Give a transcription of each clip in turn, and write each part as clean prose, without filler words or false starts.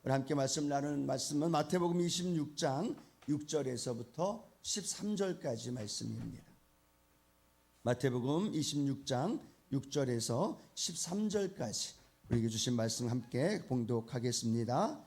오늘 함께 말씀 나누는 말씀은 마태복음 26장 6절에서부터 13절까지 말씀입니다. 마태복음 26장 6절에서 13절까지 우리에게 주신 말씀 함께 봉독하겠습니다.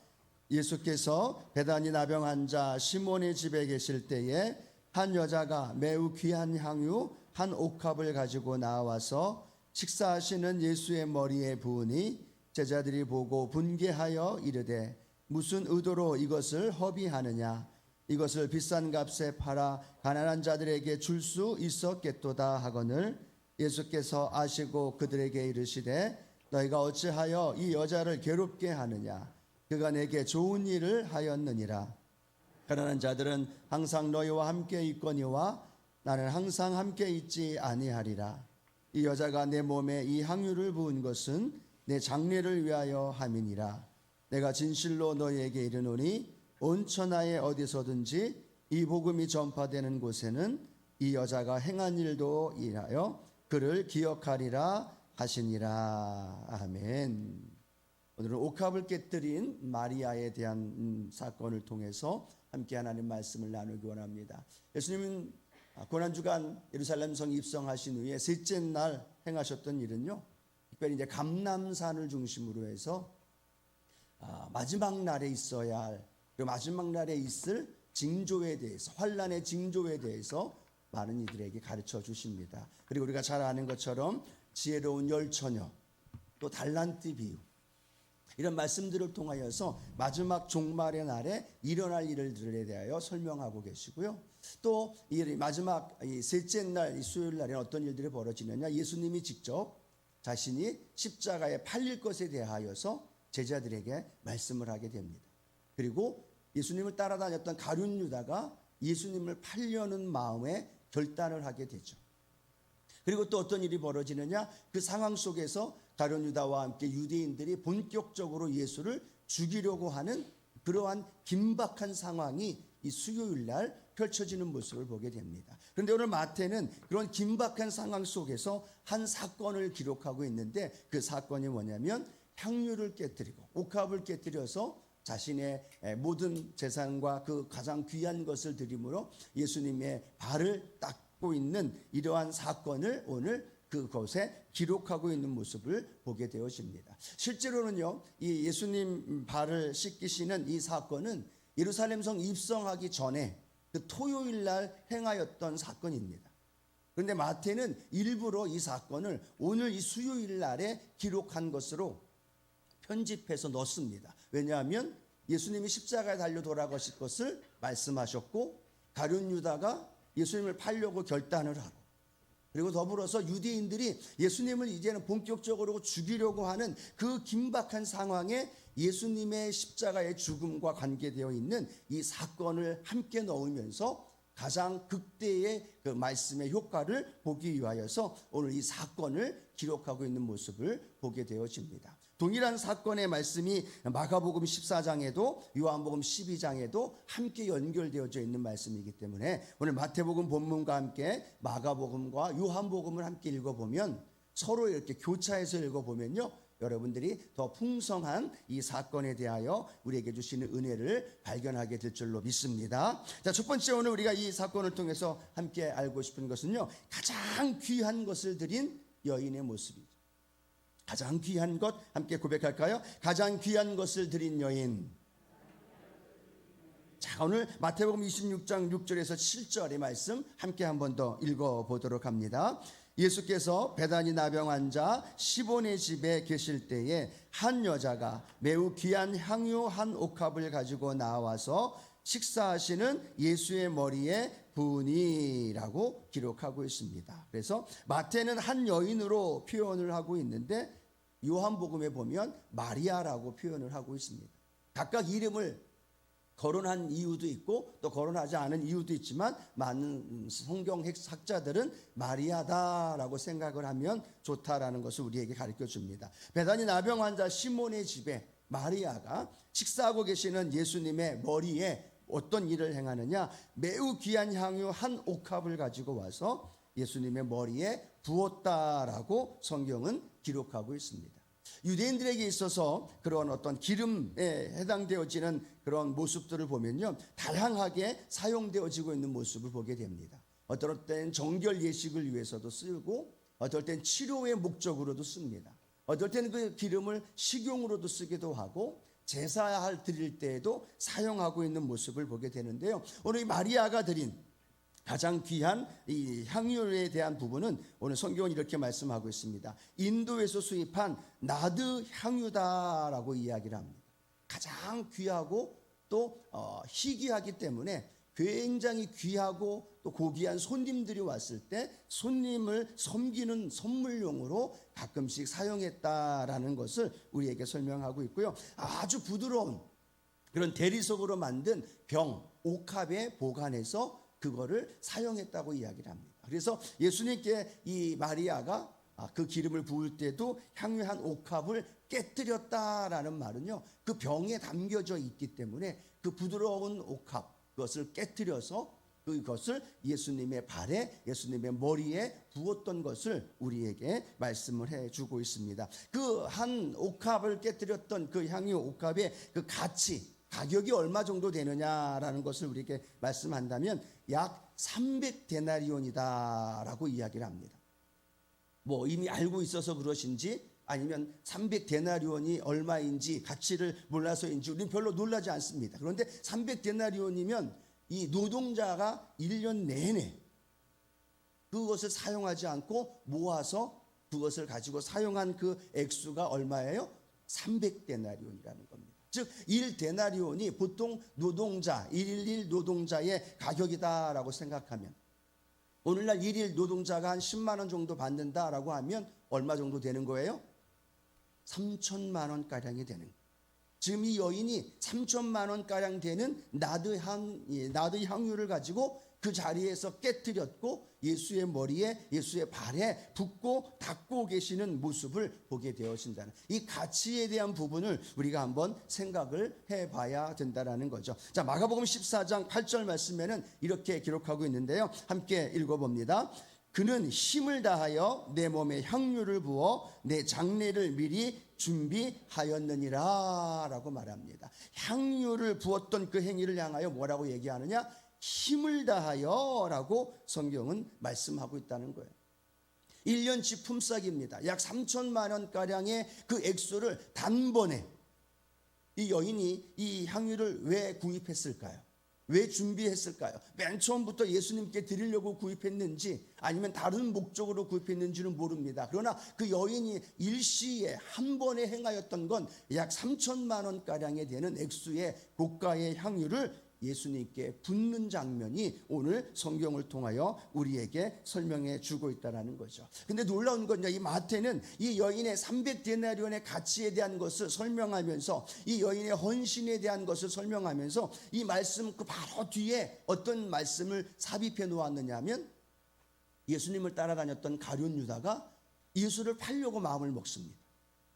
예수께서 베다니 나병 환자 시몬의 집에 계실 때에 한 여자가 매우 귀한 향유 한 옥합을 가지고 나와서 식사하시는 예수의 머리에 부으니 제자들이 보고 분개하여 이르되 무슨 의도로 이것을 허비하느냐, 이것을 비싼 값에 팔아 가난한 자들에게 줄 수 있었겠도다 하거늘 예수께서 아시고 그들에게 이르시되 너희가 어찌하여 이 여자를 괴롭게 하느냐, 그가 내게 좋은 일을 하였느니라. 가난한 자들은 항상 너희와 함께 있거니와 나는 항상 함께 있지 아니하리라. 이 여자가 내 몸에 이 향유를 부은 것은 내 장례를 위하여 함이니라. 내가 진실로 너희에게 이르노니 온 천하에 어디서든지 이 복음이 전파되는 곳에는 이 여자가 행한 일도 인하여 그를 기억하리라 하시니라. 아멘. 오늘은 옥합을 깨뜨린 마리아에 대한 사건을 통해서 함께 하나님 말씀을 나누기 원합니다. 예수님은 고난주간 예루살렘 성 입성하신 후에 셋째 날 행하셨던 일은요, 특별히 이제 감람산을 중심으로 해서 마지막 날에 있어야 할, 그 마지막 날에 있을 징조에 대해서, 환란의 징조에 대해서 많은 이들에게 가르쳐 주십니다. 그리고 우리가 잘 아는 것처럼 지혜로운 열처녀, 또 달란트 비유, 이런 말씀들을 통하여서 마지막 종말의 날에 일어날 일들에 대하여 설명하고 계시고요. 또 이 마지막 셋째 날, 이 수요일 날에 어떤 일들이 벌어지느냐, 예수님이 직접 자신이 십자가에 팔릴 것에 대하여서 제자들에게 말씀을 하게 됩니다. 그리고 예수님을 따라다녔던 가룟 유다가 예수님을 팔려는 마음에 결단을 하게 되죠. 그리고 또 어떤 일이 벌어지느냐, 그 상황 속에서 가룟 유다와 함께 유대인들이 본격적으로 예수를 죽이려고 하는 그러한 긴박한 상황이 이 수요일 날 펼쳐지는 모습을 보게 됩니다. 그런데 오늘 마태는 그런 긴박한 상황 속에서 한 사건을 기록하고 있는데, 그 사건이 뭐냐면 향유를 깨뜨리고 옥합을 깨뜨려서 자신의 모든 재산과 그 가장 귀한 것을 드림으로 예수님의 발을 닦고 있는 이러한 사건을 오늘 그곳에 기록하고 있는 모습을 보게 되어집니다. 실제로는요, 이 예수님 발을 씻기시는 이 사건은 예루살렘 성 입성하기 전에 그 토요일 날 행하였던 사건입니다. 그런데 마태는 일부러 이 사건을 오늘 이 수요일 날에 기록한 것으로 편집해서 넣습니다. 왜냐하면 예수님이 십자가에 달려 돌아가실 것을 말씀하셨고, 가룟 유다가 예수님을 팔려고 결단을 하고, 그리고 더불어서 유대인들이 예수님을 이제는 본격적으로 죽이려고 하는 그 긴박한 상황에 예수님의 십자가의 죽음과 관계되어 있는 이 사건을 함께 넣으면서 가장 극대의 그 말씀의 효과를 보기 위하여서 오늘 이 사건을 기록하고 있는 모습을 보게 되어집니다. 동일한 사건의 말씀이 마가복음 14장에도 요한복음 12장에도 함께 연결되어져 있는 말씀이기 때문에 오늘 마태복음 본문과 함께 마가복음과 요한복음을 함께 읽어보면, 서로 이렇게 교차해서 읽어보면요, 여러분들이 더 풍성한 이 사건에 대하여 우리에게 주시는 은혜를 발견하게 될 줄로 믿습니다. 자, 첫 번째 오늘 우리가 이 사건을 통해서 함께 알고 싶은 것은요, 가장 귀한 것을 드린 여인의 모습이죠. 가장 귀한 것 함께 고백할까요? 가장 귀한 것을 드린 여인. 자, 오늘 마태복음 26장 6절에서 7절의 말씀 함께 한 번 더 읽어보도록 합니다. 예수께서 베다니 나병 환자 시몬의 집에 계실 때에 한 여자가 매우 귀한 향유 한 옥합을 가지고 나와서 식사하시는 예수의 머리에 부으니라고 기록하고 있습니다. 그래서 마태는 한 여인으로 표현을 하고 있는데, 요한복음에 보면 마리아라고 표현을 하고 있습니다. 각각 이름을 거론한 이유도 있고 또 거론하지 않은 이유도 있지만, 많은 성경 학자들은 마리아다라고 생각을 하면 좋다라는 것을 우리에게 가르쳐 줍니다. 베다니 나병 환자 시몬의 집에 마리아가 식사하고 계시는 예수님의 머리에 어떤 일을 행하느냐, 매우 귀한 향유 한 옥합을 가지고 와서 예수님의 머리에 부었다라고 성경은 기록하고 있습니다. 유대인들에게 있어서 그런 어떤 기름에 해당되어지는 그런 모습들을 보면요, 다양하게 사용되어지고 있는 모습을 보게 됩니다. 어떨 땐 정결 예식을 위해서도 쓰고, 어떨 땐 치료의 목적으로도 씁니다. 어떨 때는 그 기름을 식용으로도 쓰기도 하고, 제사할 드릴 때에도 사용하고 있는 모습을 보게 되는데요. 오늘 이 마리아가 드린 가장 귀한 이 향유에 대한 부분은 오늘 성경은 이렇게 말씀하고 있습니다. 인도에서 수입한 나드 향유다라고 이야기를 합니다. 가장 귀하고 또 희귀하기 때문에 굉장히 귀하고 또 고귀한 손님들이 왔을 때 손님을 섬기는 선물용으로 가끔씩 사용했다라는 것을 우리에게 설명하고 있고요. 아주 부드러운 그런 대리석으로 만든 병, 옥합에 보관해서 그거를 사용했다고 이야기를 합니다. 그래서 예수님께 이 마리아가 그 기름을 부을 때도 향유 한 옥합을 깨뜨렸다라는 말은요, 그 병에 담겨져 있기 때문에 그 부드러운 옥합, 그것을 깨뜨려서 그것을 예수님의 발에, 예수님의 머리에 부었던 것을 우리에게 말씀을 해주고 있습니다. 그 한 옥합을 깨뜨렸던 그 향유 옥합의 그 가격이 얼마 정도 되느냐라는 것을 우리에게 말씀한다면 약 300데나리온이다라고 이야기를 합니다. 뭐 이미 알고 있어서 그러신지 아니면 300데나리온이 얼마인지 가치를 몰라서인지 우리는 별로 놀라지 않습니다. 그런데 300데나리온이면 이 노동자가 1년 내내 그것을 사용하지 않고 모아서 그것을 가지고 사용한 그 액수가 얼마예요? 300데나리온이라는 겁니다. 즉 1데나리온이 보통 노동자, 1일 노동자의 가격이다라고 생각하면, 오늘날 1일 노동자가 한 10만 원 정도 받는다라고 하면 얼마 정도 되는 거예요? 3천만 원가량이 되는 거예요. 지금 이 여인이 3천만 원가량 되는 나드 향유를 가지고 그 자리에서 깨뜨렸고 예수의 머리에, 예수의 발에 붓고 닦고 계시는 모습을 보게 되어진다는, 이 가치에 대한 부분을 우리가 한번 생각을 해봐야 된다는 거죠. 자, 마가복음 14장 8절 말씀에는 이렇게 기록하고 있는데요, 함께 읽어봅니다. 그는 힘을 다하여 내 몸에 향유를 부어 내 장례를 미리 준비하였느니라 라고 말합니다. 향유를 부었던 그 행위를 향하여 뭐라고 얘기하느냐? 힘을 다하여 라고 성경은 말씀하고 있다는 거예요. 1년치 품삯입니다. 약 3천만 원가량의 그 액수를 단번에 이 여인이 이 향유를 왜 구입했을까요? 왜 준비했을까요? 맨 처음부터 예수님께 드리려고 구입했는지 아니면 다른 목적으로 구입했는지는 모릅니다. 그러나 그 여인이 일시에 한 번에 행하였던 건 약 3천만 원가량에 되는 액수의 고가의 향유를 예수님께 붓는 장면이 오늘 성경을 통하여 우리에게 설명해 주고 있다는 거죠. 근데 놀라운 건 이 마태는 이 여인의 300데나리온의 가치에 대한 것을 설명하면서, 이 여인의 헌신에 대한 것을 설명하면서 이 말씀 그 바로 뒤에 어떤 말씀을 삽입해 놓았느냐 하면, 예수님을 따라다녔던 가룟 유다가 예수를 팔려고 마음을 먹습니다.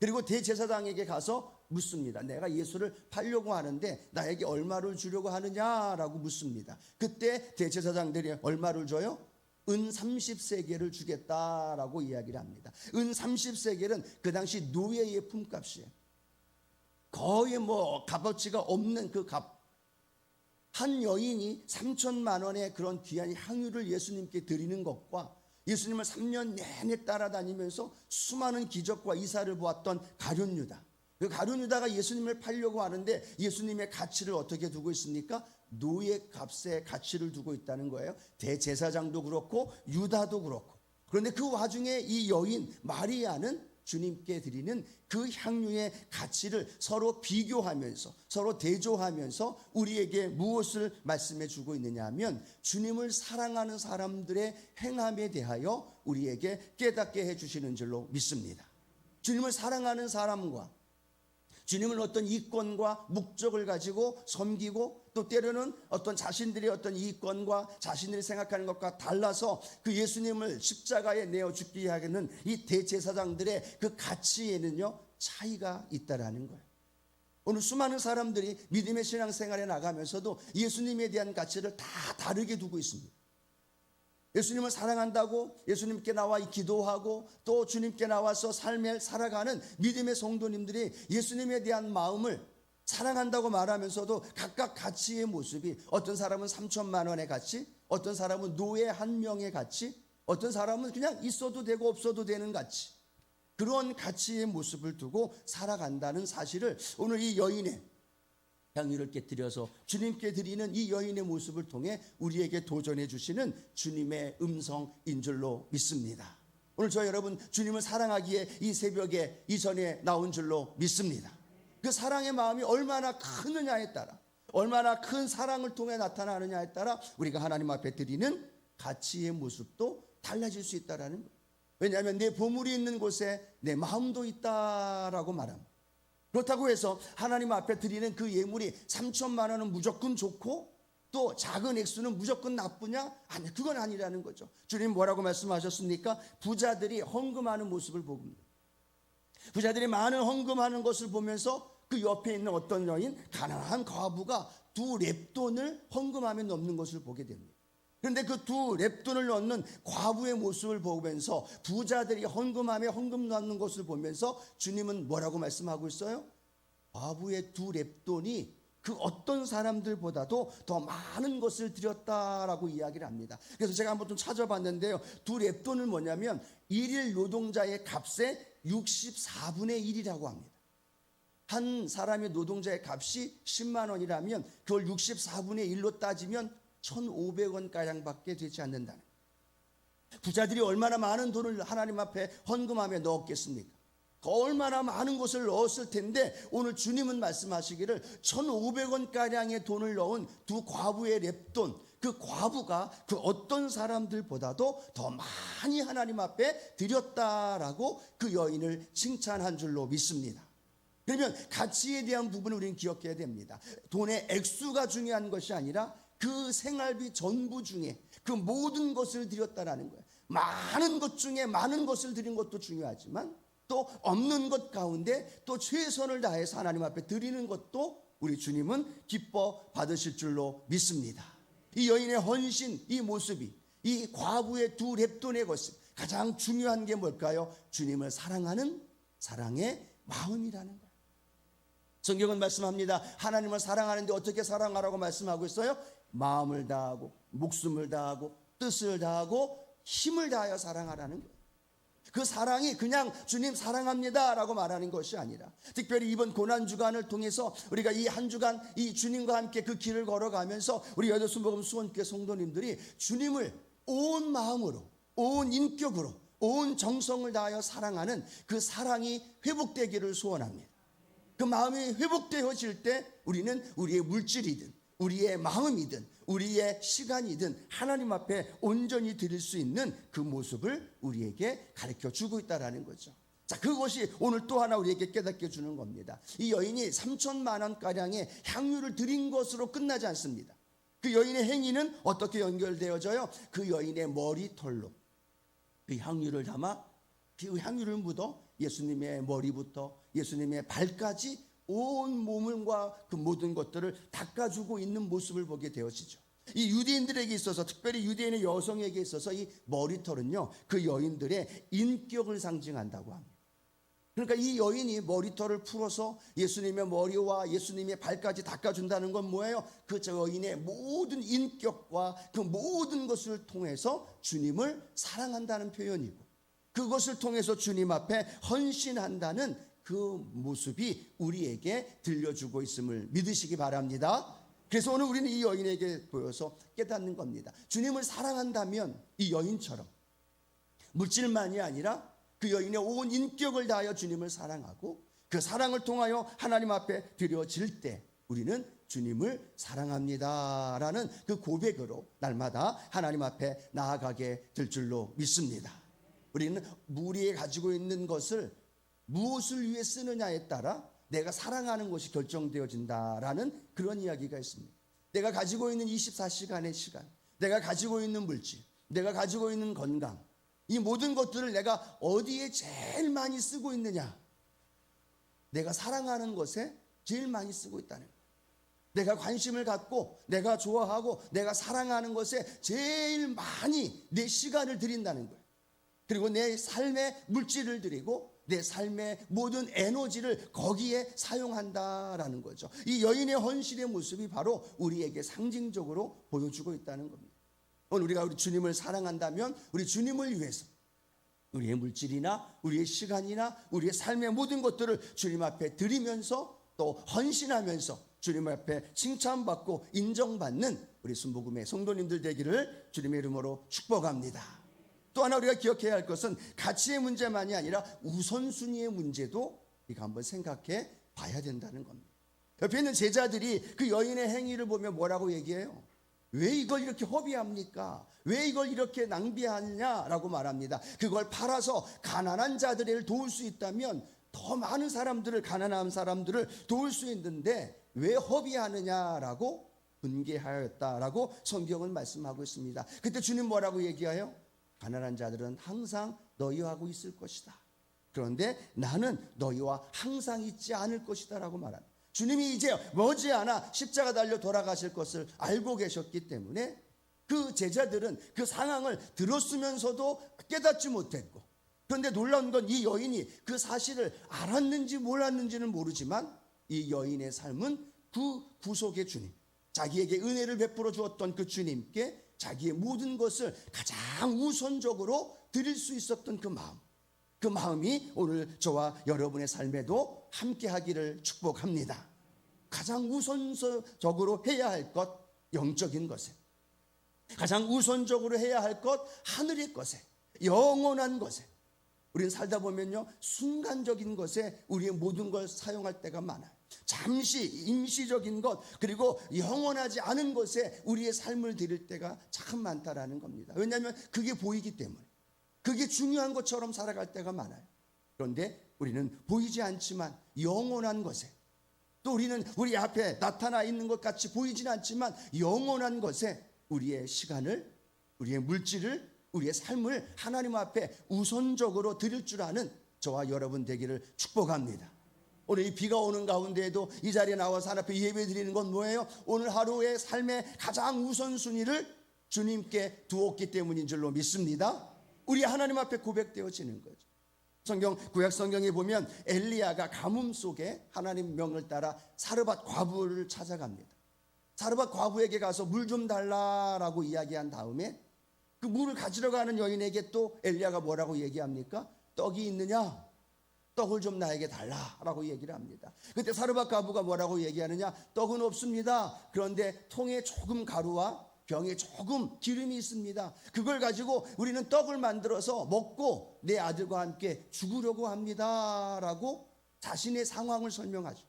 그리고 대제사장에게 가서 묻습니다. 내가 예수를 팔려고 하는데 나에게 얼마를 주려고 하느냐라고 묻습니다. 그때 대제사장들이 얼마를 줘요? 은 30세겔을 주겠다라고 이야기를 합니다. 은 30세겔은 그 당시 노예의 품값이에요. 거의 뭐 값어치가 없는 그 값. 한 여인이 3천만 원의 그런 귀한 향유를 예수님께 드리는 것과 예수님을 3년 내내 따라다니면서 수많은 기적과 이사를 보았던 가룟 유다, 그 가룟 유다가 예수님을 팔려고 하는데 예수님의 가치를 어떻게 두고 있습니까? 노예 값의 가치를 두고 있다는 거예요. 대제사장도 그렇고 유다도 그렇고. 그런데 그 와중에 이 여인 마리아는 주님께 드리는 그 향유의 가치를 서로 비교하면서, 서로 대조하면서 우리에게 무엇을 말씀해 주고 있느냐 하면, 주님을 사랑하는 사람들의 행함에 대하여 우리에게 깨닫게 해 주시는 줄로 믿습니다. 주님을 사랑하는 사람과 주님은 어떤 이권과 목적을 가지고 섬기고, 또 때로는 어떤 자신들의 어떤 이권과 자신들이 생각하는 것과 달라서 그 예수님을 십자가에 내어 죽게 하는 이 대제사장들의 그 가치에는요 차이가 있다라는 거예요. 오늘 수많은 사람들이 믿음의 신앙생활에 나가면서도 예수님에 대한 가치를 다 다르게 두고 있습니다. 예수님을 사랑한다고 예수님께 나와 기도하고 또 주님께 나와서 삶을 살아가는 믿음의 성도님들이 예수님에 대한 마음을 사랑한다고 말하면서도 각각 가치의 모습이, 어떤 사람은 3천만 원의 가치, 어떤 사람은 노예 한 명의 가치, 어떤 사람은 그냥 있어도 되고 없어도 되는 가치, 그런 가치의 모습을 두고 살아간다는 사실을 오늘 이 여인의 향유를 깨뜨려서 주님께 드리는 이 여인의 모습을 통해 우리에게 도전해 주시는 주님의 음성인 줄로 믿습니다. 오늘 저 여러분 주님을 사랑하기에 이 새벽에 이 전에 나온 줄로 믿습니다. 그 사랑의 마음이 얼마나 크느냐에 따라, 얼마나 큰 사랑을 통해 나타나느냐에 따라 우리가 하나님 앞에 드리는 가치의 모습도 달라질 수 있다라는 거예요. 왜냐하면 내 보물이 있는 곳에 내 마음도 있다라고 말합니다. 그렇다고 해서 하나님 앞에 드리는 그 예물이 3천만 원은 무조건 좋고 또 작은 액수는 무조건 나쁘냐? 아니, 그건 아니라는 거죠. 주님 뭐라고 말씀하셨습니까? 부자들이 헌금하는 모습을 보고, 부자들이 많은 헌금하는 것을 보면서 그 옆에 있는 어떤 여인, 가난한 과부가 2렙돈을 헌금하며 넣는 것을 보게 됩니다. 그런데 그 2렙돈을 넣는 과부의 모습을 보면서 부자들이 헌금하며 헌금 넣는 것을 보면서 주님은 뭐라고 말씀하고 있어요? 과부의 2렙돈이 그 어떤 사람들보다도 더 많은 것을 드렸다라고 이야기를 합니다. 그래서 제가 한번 좀 찾아봤는데요, 2렙돈은 뭐냐면 일일 노동자의 값의 64분의 1이라고 합니다. 한 사람의 노동자의 값이 10만 원이라면 그걸 64분의 1로 따지면 1,500원가량밖에 되지 않는다는 거예요. 부자들이 얼마나 많은 돈을 하나님 앞에 헌금하며 넣었겠습니까? 얼마나 많은 것을 넣었을 텐데 오늘 주님은 말씀하시기를 1,500원가량의 돈을 넣은 2 과부의 렙돈, 그 과부가 그 어떤 사람들보다도 더 많이 하나님 앞에 드렸다라고 그 여인을 칭찬한 줄로 믿습니다. 그러면 가치에 대한 부분을 우리는 기억해야 됩니다. 돈의 액수가 중요한 것이 아니라 그 생활비 전부 중에 그 모든 것을 드렸다라는 거예요. 많은 것 중에 많은 것을 드린 것도 중요하지만 또 없는 것 가운데 또 최선을 다해서 하나님 앞에 드리는 것도 우리 주님은 기뻐 받으실 줄로 믿습니다. 이 여인의 헌신, 이 모습이, 이 과부의 2렙돈의 것이 가장 중요한 게 뭘까요? 주님을 사랑하는 사랑의 마음이라는 거예요. 성경은 말씀합니다. 하나님을 사랑하는데 어떻게 사랑하라고 말씀하고 있어요? 마음을 다하고 목숨을 다하고 뜻을 다하고 힘을 다하여 사랑하라는 거예요. 그 사랑이 그냥 주님 사랑합니다 라고 말하는 것이 아니라, 특별히 이번 고난주간을 통해서 우리가 이 한 주간 이 주님과 함께 그 길을 걸어가면서 우리 여덟순복음 수원교회 성도님들이 주님을 온 마음으로, 온 인격으로, 온 정성을 다하여 사랑하는 그 사랑이 회복되기를 소원합니다. 그 마음이 회복되어질 때 우리는 우리의 물질이든 우리의 마음이든 우리의 시간이든 하나님 앞에 온전히 드릴 수 있는 그 모습을 우리에게 가르쳐 주고 있다는 거죠. 자, 그것이 오늘 또 하나 우리에게 깨닫게 주는 겁니다. 이 여인이 3천만 원가량의 향유를 드린 것으로 끝나지 않습니다. 그 여인의 행위는 어떻게 연결되어져요? 그 여인의 머리털로 그 향유를 담아 그 향유를 묻어 예수님의 머리부터 예수님의 발까지 온 몸과 그 모든 것들을 닦아주고 있는 모습을 보게 되어지죠. 이 유대인들에게 있어서, 특별히 유대인의 여성에게 있어서 이 머리털은요, 그 여인들의 인격을 상징한다고 합니다. 그러니까 이 여인이 머리털을 풀어서 예수님의 머리와 예수님의 발까지 닦아준다는 건 뭐예요? 그 여인의 모든 인격과 그 모든 것을 통해서 주님을 사랑한다는 표현이고, 그것을 통해서 주님 앞에 헌신한다는 그 모습이 우리에게 들려주고 있음을 믿으시기 바랍니다. 그래서 오늘 우리는 이 여인에게 보여서 깨닫는 겁니다. 주님을 사랑한다면 이 여인처럼 물질만이 아니라 그 여인의 온 인격을 다하여 주님을 사랑하고 그 사랑을 통하여 하나님 앞에 드려질 때 우리는 주님을 사랑합니다라는 그 고백으로 날마다 하나님 앞에 나아가게 될 줄로 믿습니다. 우리는 우리에 가지고 있는 것을 무엇을 위해 쓰느냐에 따라 내가 사랑하는 것이 결정되어진다라는 그런 이야기가 있습니다. 내가 가지고 있는 24시간의 시간, 내가 가지고 있는 물질, 내가 가지고 있는 건강, 이 모든 것들을 내가 어디에 제일 많이 쓰고 있느냐, 내가 사랑하는 것에 제일 많이 쓰고 있다는 거예요. 내가 관심을 갖고 내가 좋아하고 내가 사랑하는 것에 제일 많이 내 시간을 들인다는 거예요. 그리고 내 삶의 물질을 들이고 내 삶의 모든 에너지를 거기에 사용한다라는 거죠. 이 여인의 헌신의 모습이 바로 우리에게 상징적으로 보여주고 있다는 겁니다. 오늘 우리가 우리 주님을 사랑한다면 우리 주님을 위해서 우리의 물질이나 우리의 시간이나 우리의 삶의 모든 것들을 주님 앞에 드리면서 또 헌신하면서 주님 앞에 칭찬받고 인정받는 우리 순복음의 성도님들 되기를 주님의 이름으로 축복합니다. 또 하나 우리가 기억해야 할 것은 가치의 문제만이 아니라 우선순위의 문제도 우리가 한번 생각해 봐야 된다는 겁니다. 옆에 있는 제자들이 그 여인의 행위를 보며 뭐라고 얘기해요? 왜 이걸 이렇게 허비합니까? 왜 이걸 이렇게 낭비하느냐라고 말합니다. 그걸 팔아서 가난한 자들을 도울 수 있다면 더 많은 사람들을, 가난한 사람들을 도울 수 있는데 왜 허비하느냐라고 분개하였다라고 성경은 말씀하고 있습니다. 그때 주님 뭐라고 얘기해요? 가난한 자들은 항상 너희하고 있을 것이다. 그런데 나는 너희와 항상 있지 않을 것이다 라고 말합니다. 주님이 이제 머지않아 십자가 달려 돌아가실 것을 알고 계셨기 때문에 그 제자들은 그 상황을 들었으면서도 깨닫지 못했고, 그런데 놀라운 건 이 여인이 그 사실을 알았는지 몰랐는지는 모르지만 이 여인의 삶은 그 구속의 주님, 자기에게 은혜를 베풀어 주었던 그 주님께 자기의 모든 것을 가장 우선적으로 드릴 수 있었던 그 마음, 그 마음이 오늘 저와 여러분의 삶에도 함께 하기를 축복합니다. 가장 우선적으로 해야 할 것, 영적인 것에, 가장 우선적으로 해야 할 것, 하늘의 것에, 영원한 것에. 우리는 살다 보면요, 순간적인 것에 우리의 모든 걸 사용할 때가 많아요. 잠시 임시적인 것, 그리고 영원하지 않은 것에 우리의 삶을 드릴 때가 참 많다라는 겁니다. 왜냐하면 그게 보이기 때문에, 그게 중요한 것처럼 살아갈 때가 많아요. 그런데 우리는 보이지 않지만 영원한 것에, 또 우리는 우리 앞에 나타나 있는 것 같이 보이진 않지만 영원한 것에 우리의 시간을, 우리의 물질을, 우리의 삶을 하나님 앞에 우선적으로 드릴 줄 아는 저와 여러분 되기를 축복합니다. 오늘 이 비가 오는 가운데에도 이 자리에 나와서 하나님 앞에 예배 드리는 건 뭐예요? 오늘 하루의 삶의 가장 우선순위를 주님께 두었기 때문인 줄로 믿습니다. 우리 하나님 앞에 고백되어지는 거죠. 구약 성경에 보면 엘리야가 가뭄 속에 하나님 명을 따라 사르밧 과부를 찾아갑니다. 사르밧 과부에게 가서 물 좀 달라라고 이야기한 다음에 그 물을 가지러 가는 여인에게 또 엘리야가 뭐라고 얘기합니까? 떡이 있느냐? 떡을 좀 나에게 달라라고 얘기를 합니다. 그때 사르밧 과부가 뭐라고 얘기하느냐? 떡은 없습니다. 그런데 통에 조금 가루와 병에 조금 기름이 있습니다. 그걸 가지고 우리는 떡을 만들어서 먹고 내 아들과 함께 죽으려고 합니다 라고 자신의 상황을 설명하죠.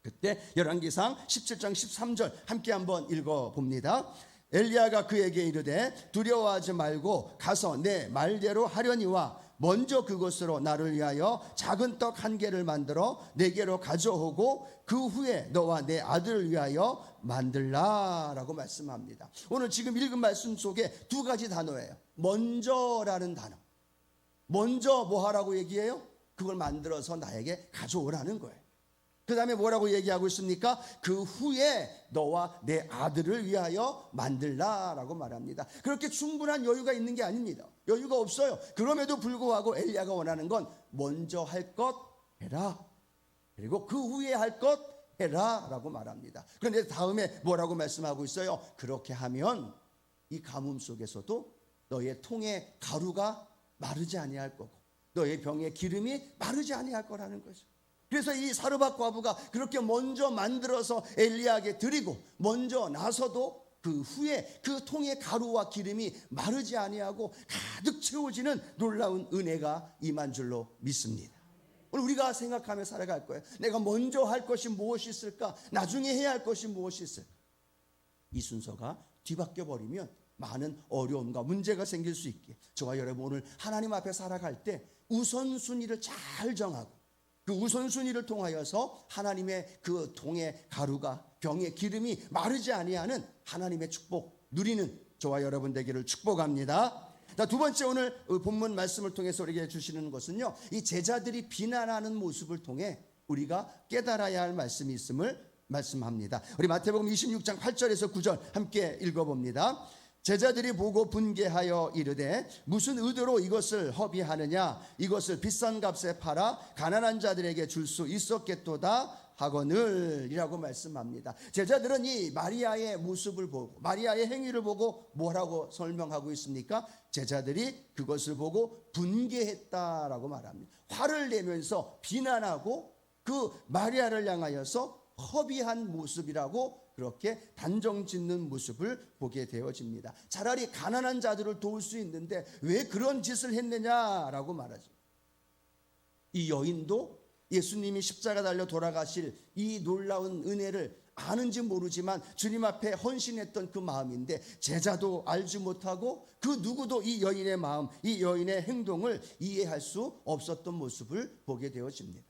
그때 열왕기상 17장 13절 함께 한번 읽어봅니다. 엘리야가 그에게 이르되 두려워하지 말고 가서 내 말대로 하려니와 먼저 그것으로 나를 위하여 작은 떡 한 개를 만들어 내게로 가져오고 그 후에 너와 내 아들을 위하여 만들라라고 말씀합니다. 오늘 지금 읽은 말씀 속에 두 가지 단어예요. 먼저라는 단어. 먼저 뭐 하라고 얘기해요? 그걸 만들어서 나에게 가져오라는 거예요. 그 다음에 뭐라고 얘기하고 있습니까? 그 후에 너와 내 아들을 위하여 만들라라고 말합니다. 그렇게 충분한 여유가 있는 게 아닙니다. 여유가 없어요. 그럼에도 불구하고 엘리야가 원하는 건 먼저 할 것 해라, 그리고 그 후에 할 것 해라 라고 말합니다. 그런데 다음에 뭐라고 말씀하고 있어요? 그렇게 하면 이 가뭄 속에서도 너의 통에 가루가 마르지 아니할 거고 너의 병에 기름이 마르지 아니할 거라는 거죠. 그래서 이 사르밧 과부가 그렇게 먼저 만들어서 엘리야에게 드리고 먼저 나서도 그 후에 그 통의 가루와 기름이 마르지 아니하고 가득 채워지는 놀라운 은혜가 임한 줄로 믿습니다. 오늘 우리가 생각하며 살아갈 거예요. 내가 먼저 할 것이 무엇이 있을까? 나중에 해야 할 것이 무엇이 있을까? 이 순서가 뒤바뀌어 버리면 많은 어려움과 문제가 생길 수 있기에 저와 여러분 오늘 하나님 앞에 살아갈 때 우선순위를 잘 정하고 그 우선순위를 통하여서 하나님의 그 통의 가루가 병의 기름이 마르지 아니하는 하나님의 축복 누리는 저와 여러분 되기를 축복합니다. 자, 두 번째 오늘 본문 말씀을 통해서 우리에게 주시는 것은요, 이 제자들이 비난하는 모습을 통해 우리가 깨달아야 할 말씀이 있음을 말씀합니다. 우리 마태복음 26장 8절에서 9절 함께 읽어봅니다. 제자들이 보고 분개하여 이르되 무슨 의도로 이것을 허비하느냐, 이것을 비싼 값에 팔아 가난한 자들에게 줄 수 있었겠도다 하거늘 이라고 말씀합니다. 제자들은 이 마리아의 모습을 보고, 마리아의 행위를 보고 뭐라고 설명하고 있습니까? 제자들이 그것을 보고 분개했다라고 말합니다. 화를 내면서 비난하고 그 마리아를 향하여서 허비한 모습이라고 그렇게 단정 짓는 모습을 보게 되어집니다. 차라리 가난한 자들을 도울 수 있는데 왜 그런 짓을 했느냐라고 말하죠. 이 여인도 예수님이 십자가 달려 돌아가실 이 놀라운 은혜를 아는지 모르지만 주님 앞에 헌신했던 그 마음인데, 제자도 알지 못하고 그 누구도 이 여인의 마음, 이 여인의 행동을 이해할 수 없었던 모습을 보게 되어집니다.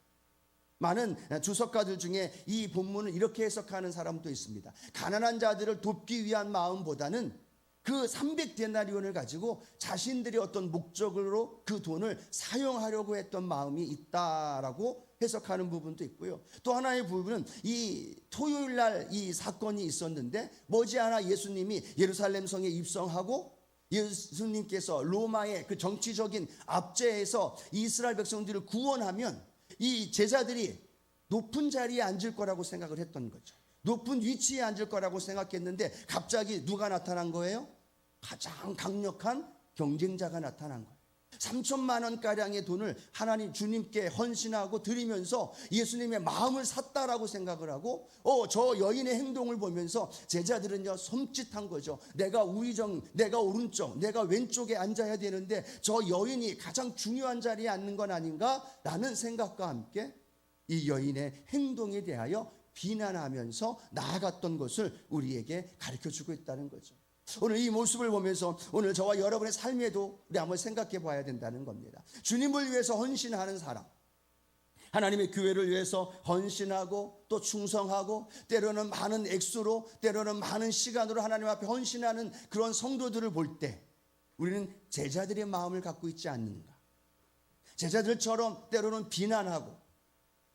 많은 주석가들 중에 이 본문을 이렇게 해석하는 사람도 있습니다. 가난한 자들을 돕기 위한 마음보다는 그 300데나리온을 가지고 자신들이 어떤 목적으로 그 돈을 사용하려고 했던 마음이 있다라고 해석하는 부분도 있고요. 또 하나의 부분은 이 토요일 날 이 사건이 있었는데 머지않아 예수님이 예루살렘 성에 입성하고 예수님께서 로마의 그 정치적인 압제에서 이스라엘 백성들을 구원하면 이 제자들이 높은 자리에 앉을 거라고 생각을 했던 거죠. 높은 위치에 앉을 거라고 생각했는데 갑자기 누가 나타난 거예요? 가장 강력한 경쟁자가 나타난 거예요. 3천만 원가량의 돈을 하나님 주님께 헌신하고 드리면서 예수님의 마음을 샀다라고 생각을 하고 저 여인의 행동을 보면서 제자들은요 섬찟한 거죠. 내가 우의정, 내가 오른쪽, 내가 왼쪽에 앉아야 되는데 저 여인이 가장 중요한 자리에 앉는 건 아닌가? 라는 생각과 함께 이 여인의 행동에 대하여 비난하면서 나아갔던 것을 우리에게 가르쳐주고 있다는 거죠. 오늘 이 모습을 보면서 오늘 저와 여러분의 삶에도 우리 한번 생각해 봐야 된다는 겁니다. 주님을 위해서 헌신하는 사람, 하나님의 교회를 위해서 헌신하고 또 충성하고 때로는 많은 액수로, 때로는 많은 시간으로 하나님 앞에 헌신하는 그런 성도들을 볼 때 우리는 제자들의 마음을 갖고 있지 않는가? 제자들처럼 때로는 비난하고,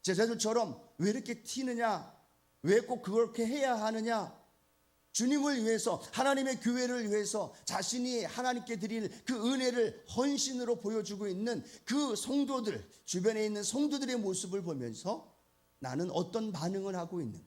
제자들처럼 왜 이렇게 튀느냐, 왜 꼭 그렇게 해야 하느냐, 주님을 위해서, 하나님의 교회를 위해서 자신이 하나님께 드릴 그 은혜를 헌신으로 보여주고 있는 그 성도들, 주변에 있는 성도들의 모습을 보면서 나는 어떤 반응을 하고 있는가?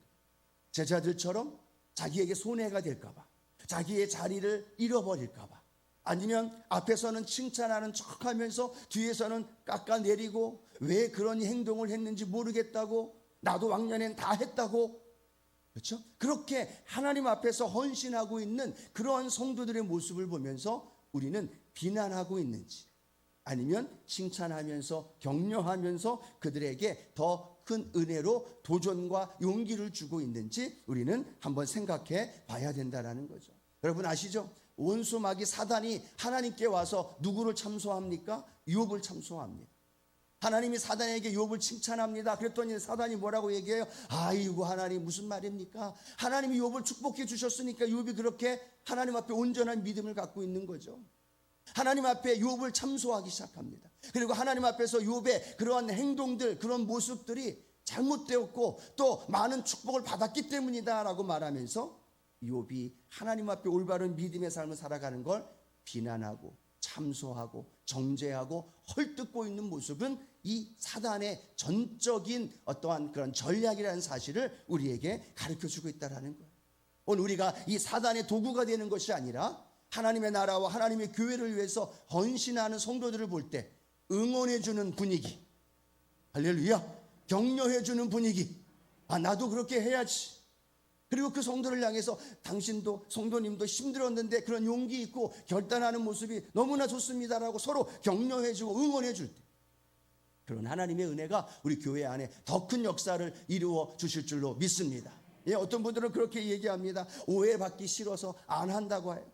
제자들처럼 자기에게 손해가 될까봐, 자기의 자리를 잃어버릴까봐, 아니면 앞에서는 칭찬하는 척하면서 뒤에서는 깎아내리고 왜 그런 행동을 했는지 모르겠다고, 나도 왕년엔 다 했다고, 그렇죠? 그렇게 하나님 앞에서 헌신하고 있는 그러한 성도들의 모습을 보면서 우리는 비난하고 있는지, 아니면 칭찬하면서 격려하면서 그들에게 더 큰 은혜로 도전과 용기를 주고 있는지 우리는 한번 생각해 봐야 된다는 거죠. 여러분 아시죠? 원수 마귀 사단이 하나님께 와서 누구를 참소합니까? 욥을 참소합니다. 하나님이 사단에게 욥을 칭찬합니다. 그랬더니 사단이 뭐라고 얘기해요? 아이고 하나님 무슨 말입니까? 하나님이 욥을 축복해 주셨으니까 욥이 그렇게 하나님 앞에 온전한 믿음을 갖고 있는 거죠. 하나님 앞에 욥을 참소하기 시작합니다. 그리고 하나님 앞에서 욥의 그러한 행동들, 그런 모습들이 잘못되었고 또 많은 축복을 받았기 때문이다 라고 말하면서 욥이 하나님 앞에 올바른 믿음의 삶을 살아가는 걸 비난하고 참소하고 정죄하고 헐뜯고 있는 모습은 이 사단의 전적인 어떠한 그런 전략이라는 사실을 우리에게 가르쳐주고 있다는 거예요. 오늘 우리가 이 사단의 도구가 되는 것이 아니라 하나님의 나라와 하나님의 교회를 위해서 헌신하는 성도들을 볼 때 응원해주는 분위기, 할렐루야, 격려해주는 분위기, 나도 그렇게 해야지. 그리고 그 성도를 향해서 당신도 성도님도 힘들었는데 그런 용기 있고 결단하는 모습이 너무나 좋습니다라고 서로 격려해주고 응원해줄 때, 그런 하나님의 은혜가 우리 교회 안에 더 큰 역사를 이루어 주실 줄로 믿습니다. 어떤 분들은 그렇게 얘기합니다. 오해받기 싫어서 안 한다고 해요.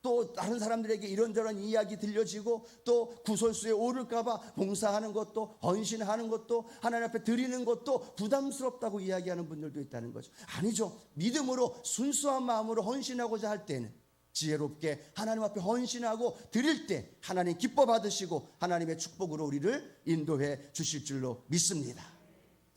또 다른 사람들에게 이런저런 이야기 들려지고 또 구설수에 오를까봐 봉사하는 것도, 헌신하는 것도, 하나님 앞에 드리는 것도 부담스럽다고 이야기하는 분들도 있다는 거죠. 아니죠. 믿음으로 순수한 마음으로 헌신하고자 할 때는 지혜롭게 하나님 앞에 헌신하고 드릴 때 하나님 기뻐 받으시고 하나님의 축복으로 우리를 인도해 주실 줄로 믿습니다.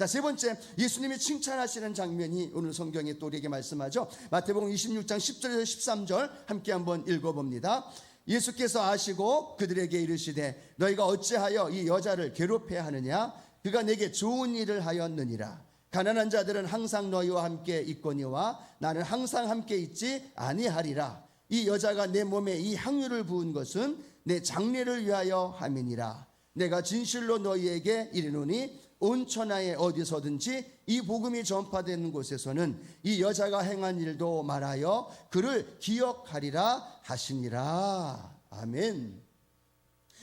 자, 세 번째, 예수님이 칭찬하시는 장면이 오늘 성경에 또 우리에게 말씀하죠. 마태복음 26장 10절에서 13절 함께 한번 읽어봅니다. 예수께서 아시고 그들에게 이르시되 너희가 어찌하여 이 여자를 괴롭혀야 하느냐? 그가 내게 좋은 일을 하였느니라. 가난한 자들은 항상 너희와 함께 있거니와 나는 항상 함께 있지 아니하리라. 이 여자가 내 몸에 이 향유를 부은 것은 내 장례를 위하여 함이니라. 내가 진실로 너희에게 이르노니 온 천하에 어디서든지 이 복음이 전파되는 곳에서는 이 여자가 행한 일도 말하여 그를 기억하리라 하시니라. 아멘.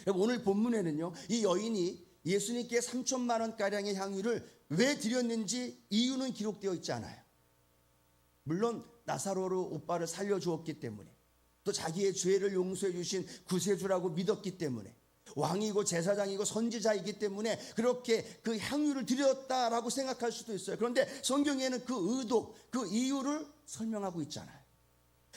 여러분, 오늘 본문에는요, 이 여인이 예수님께 3천만 원가량의 향유를 왜 드렸는지 이유는 기록되어 있지 않아요. 물론 나사로를 오빠를 살려주었기 때문에, 또 자기의 죄를 용서해 주신 구세주라고 믿었기 때문에, 왕이고 제사장이고 선지자이기 때문에 그렇게 그 향유를 드렸다라고 생각할 수도 있어요. 그런데 성경에는 그 의도, 그 이유를 설명하고 있잖아요.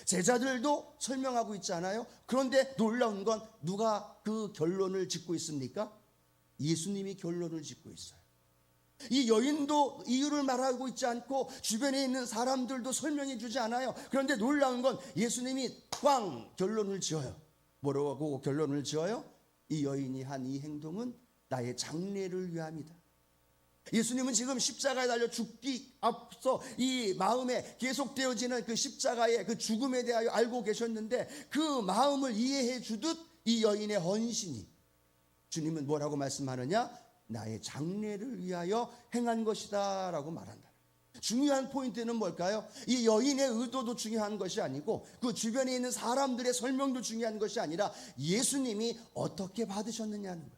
제자들도 설명하고 있잖아요. 그런데 놀라운 건 누가 그 결론을 짓고 있습니까? 예수님이 결론을 짓고 있어요. 이 여인도 이유를 말하고 있지 않고 주변에 있는 사람들도 설명해 주지 않아요. 그런데 놀라운 건 예수님이 꽝 결론을 지어요. 뭐라고 결론을 지어요? 이 여인이 한 이 행동은 나의 장례를 위함이다. 예수님은 지금 십자가에 달려 죽기 앞서 이 마음에 계속되어지는 그 십자가의 그 죽음에 대하여 알고 계셨는데 그 마음을 이해해 주듯 이 여인의 헌신이, 주님은 뭐라고 말씀하느냐? 나의 장례를 위하여 행한 것이다 라고 말한다. 중요한 포인트는 뭘까요? 이 여인의 의도도 중요한 것이 아니고 그 주변에 있는 사람들의 설명도 중요한 것이 아니라 예수님이 어떻게 받으셨느냐는 거예요.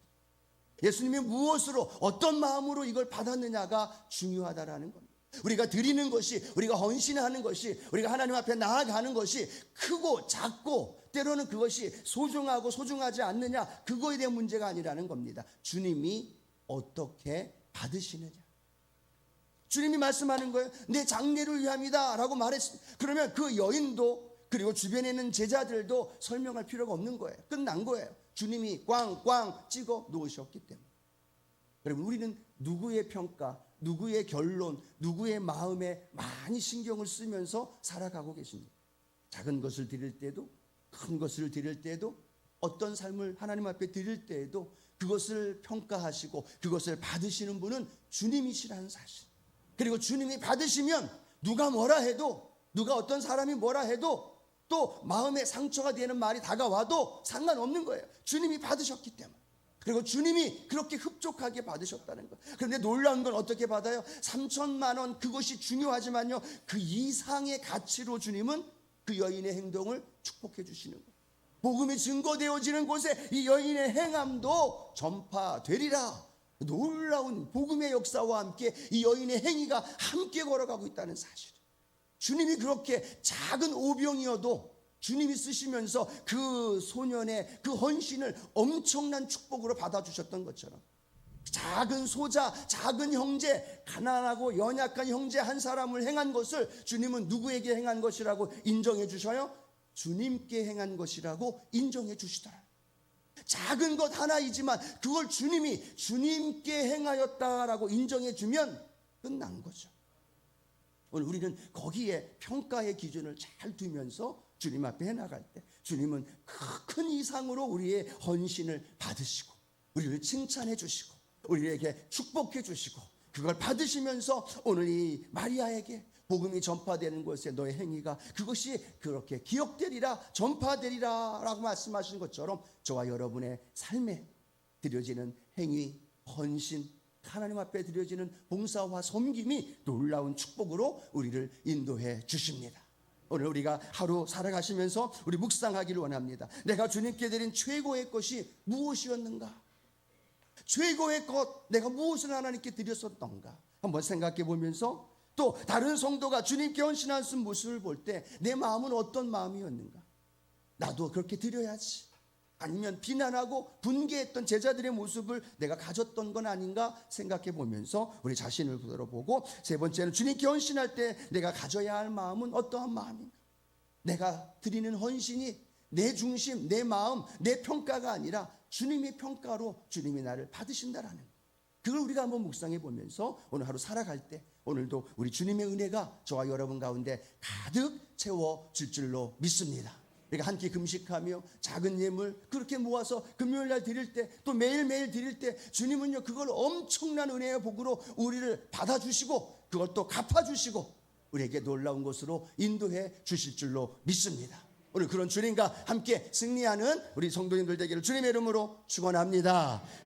예수님이 무엇으로, 어떤 마음으로 이걸 받았느냐가 중요하다라는 겁니다. 우리가 드리는 것이, 우리가 헌신하는 것이, 우리가 하나님 앞에 나아가는 것이 크고 작고 때로는 그것이 소중하고 소중하지 않느냐, 그거에 대한 문제가 아니라는 겁니다. 주님이 어떻게 받으시느냐. 주님이 말씀하는 거예요. 내 장례를 위함이다 라고 말했습니다. 그러면 그 여인도 그리고 주변에 있는 제자들도 설명할 필요가 없는 거예요. 끝난 거예요. 주님이 꽝꽝 찍어 놓으셨기 때문에. 여러분, 우리는 누구의 평가, 누구의 결론, 누구의 마음에 많이 신경을 쓰면서 살아가고 계십니다. 작은 것을 드릴 때도, 큰 것을 드릴 때도, 어떤 삶을 하나님 앞에 드릴 때에도 그것을 평가하시고 그것을 받으시는 분은 주님이시라는 사실. 그리고 주님이 받으시면 누가 뭐라 해도, 누가 어떤 사람이 뭐라 해도, 또 마음에 상처가 되는 말이 다가와도 상관없는 거예요. 주님이 받으셨기 때문에. 그리고 주님이 그렇게 흡족하게 받으셨다는 거예요. 그런데 놀라운 건 어떻게 받아요? 3천만 원, 그것이 중요하지만요, 그 이상의 가치로 주님은 그 여인의 행동을 축복해 주시는 거예요. 복음이 증거되어지는 곳에 이 여인의 행함도 전파되리라. 놀라운 복음의 역사와 함께 이 여인의 행위가 함께 걸어가고 있다는 사실. 주님이 그렇게 작은 오병이어도 주님이 쓰시면서 그 소년의 그 헌신을 엄청난 축복으로 받아주셨던 것처럼, 작은 소자, 작은 형제, 가난하고 연약한 형제 한 사람을 행한 것을 주님은 누구에게 행한 것이라고 인정해 주셔요? 주님께 행한 것이라고 인정해 주시더라. 작은 것 하나이지만 그걸 주님이 주님께 행하였다라고 인정해 주면 끝난 거죠. 오늘 우리는 거기에 평가의 기준을 잘 두면서 주님 앞에 해나갈 때 주님은 큰 이상으로 우리의 헌신을 받으시고 우리를 칭찬해 주시고 우리에게 축복해 주시고 그걸 받으시면서 오늘 이 마리아에게 복음이 전파되는 곳에 너의 행위가 그것이 그렇게 기억되리라, 전파되리라 라고 말씀하신 것처럼 저와 여러분의 삶에 드려지는 행위, 헌신, 하나님 앞에 드려지는 봉사와 섬김이 놀라운 축복으로 우리를 인도해 주십니다. 오늘 우리가 하루 살아가시면서 우리 묵상하기를 원합니다. 내가 주님께 드린 최고의 것이 무엇이었는가? 최고의 것, 내가 무엇을 하나님께 드렸었던가? 한번 생각해 보면서 또 다른 성도가 주님께 헌신하는 모습을 볼 때 내 마음은 어떤 마음이었는가? 나도 그렇게 드려야지. 아니면 비난하고 분개했던 제자들의 모습을 내가 가졌던 건 아닌가 생각해 보면서 우리 자신을 돌아보고, 세 번째는 주님께 헌신할 때 내가 가져야 할 마음은 어떠한 마음인가? 내가 드리는 헌신이 내 중심, 내 마음, 내 평가가 아니라 주님의 평가로 주님이 나를 받으신다라는 거예요. 그걸 우리가 한번 묵상해 보면서 오늘 하루 살아갈 때 오늘도 우리 주님의 은혜가 저와 여러분 가운데 가득 채워질 줄로 믿습니다. 그러니까 한 끼 금식하며 작은 예물 그렇게 모아서 금요일 날 드릴 때 또 매일매일 드릴 때 주님은요 그걸 엄청난 은혜의 복으로 우리를 받아주시고 그걸 또 갚아주시고 우리에게 놀라운 것으로 인도해 주실 줄로 믿습니다. 오늘 그런 주님과 함께 승리하는 우리 성도님들 되기를 주님의 이름으로 축원합니다.